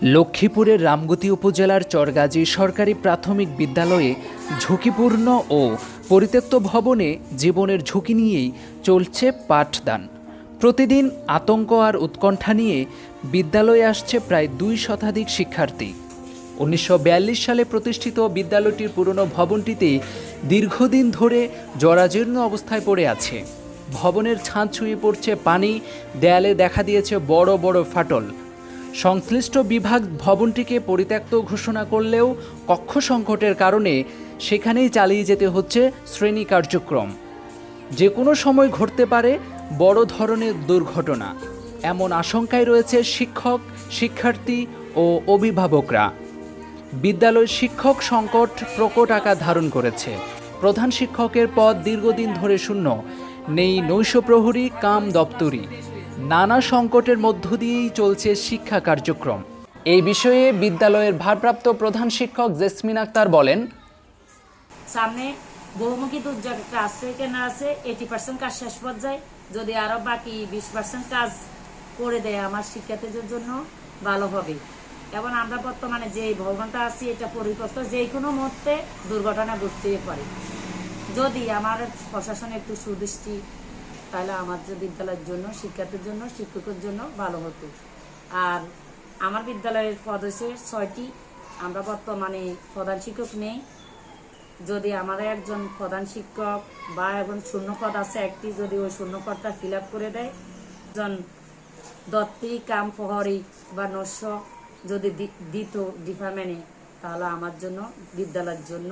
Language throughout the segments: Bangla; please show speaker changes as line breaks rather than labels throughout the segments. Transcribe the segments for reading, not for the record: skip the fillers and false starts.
লক্ষ্মীপুরের রামগতি উপজেলার চরগাজী সরকারি প্রাথমিক বিদ্যালয়ে ঝুঁকিপূর্ণ ও পরিত্যক্ত ভবনে জীবনের ঝুঁকি নিয়েই চলছে পাঠদান। প্রতিদিন আতঙ্ক আর উৎকণ্ঠা নিয়ে বিদ্যালয়ে আসছে প্রায় ২ শতাধিক শিক্ষার্থী। ১৯৪২ সালে প্রতিষ্ঠিত বিদ্যালয়টির পুরনো ভবনটিতে দীর্ঘদিন ধরে জরাজীর্ণ অবস্থায় পড়ে আছে। ভবনের ছাদ ছুঁয়ে পড়ছে পানি, দেয়ালে দেখা দিয়েছে বড় বড় ফাটল। সংশ্লিষ্ট বিভাগ ভবনটিকে পরিত্যক্ত ঘোষণা করলেও কক্ষ সংকটের কারণে সেখানেই চালিয়ে যেতে হচ্ছে শ্রেণী কার্যক্রম। যে কোনো সময় ঘটতে পারে বড় ধরনের দুর্ঘটনা, এমন আশঙ্কায় রয়েছে শিক্ষক, শিক্ষার্থী ও অভিভাবকরা। বিদ্যালয়ের শিক্ষক সংকট প্রকট আকার ধারণ করেছে। প্রধান শিক্ষকের পদ দীর্ঘদিন ধরে শূন্য, নেই নৈশ প্রহরী কাম দপ্তরি। নানা সংকটের মধ্য দিয়েই চলছে শিক্ষা কার্যক্রম। এই বিষয়ে বিদ্যালয়ের ভারপ্রাপ্ত প্রধান শিক্ষক জেসমিন আক্তার বলেন,
সামনে বহুমুখী দুর্যোগ একটা আশ্রয় কেন্দ্র আছে, 80% কাজ শেষ পর্যায়ে। যদি আরো বাকি 20% কাজ করে দেয় আমার শিক্ষার্থীদের জন্য ভালো হবে। এবং আমরা বর্তমানে যে ভবনটা আছি এটা পরিত্যক্ত, যে কোনো মুহূর্তে দুর্ঘটনা ঘটতে পারে। যদি আমার প্রশাসন একটু সুদৃষ্টি, তাহলে আমার যে বিদ্যালয়ের জন্য, শিক্ষার্থীর জন্য, শিক্ষকের জন্য ভালো হতো। আর আমার বিদ্যালয়ের পদ হয়েছে 6টি। আমরা বর্তমানে প্রধান শিক্ষক নেই। যদি আমাদের একজন প্রধান শিক্ষক বা এখন শূন্যপদ আছে একটি, যদি ওই শূন্যপদটা ফিল আপ করে দেয়, একজন দত্তী কাম প্রহরী বা নস্য যদি দিত ডিপার্টমেন্টে, তাহলে আমার জন্য, বিদ্যালয়ের জন্য,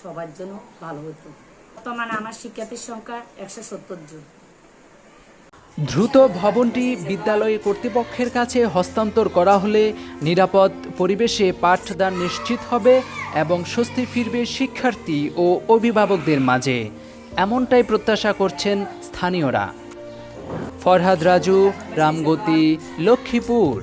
সবার জন্য ভালো হতো। বর্তমানে আমার শিক্ষার্থীর সংখ্যা 170 জন।
দ্রুত ভবনটি বিদ্যালয় কর্তৃপক্ষের কাছে হস্তান্তর করা হলে নিরাপদ পরিবেশে পাঠদান নিশ্চিত হবে এবং স্বস্তি ফিরবে শিক্ষার্থী ও অভিভাবকদের মাঝে, এমনটাই প্রত্যাশা করছেন স্থানীয়রা। ফরহাদ রাজু, রামগতি, লক্ষ্মীপুর।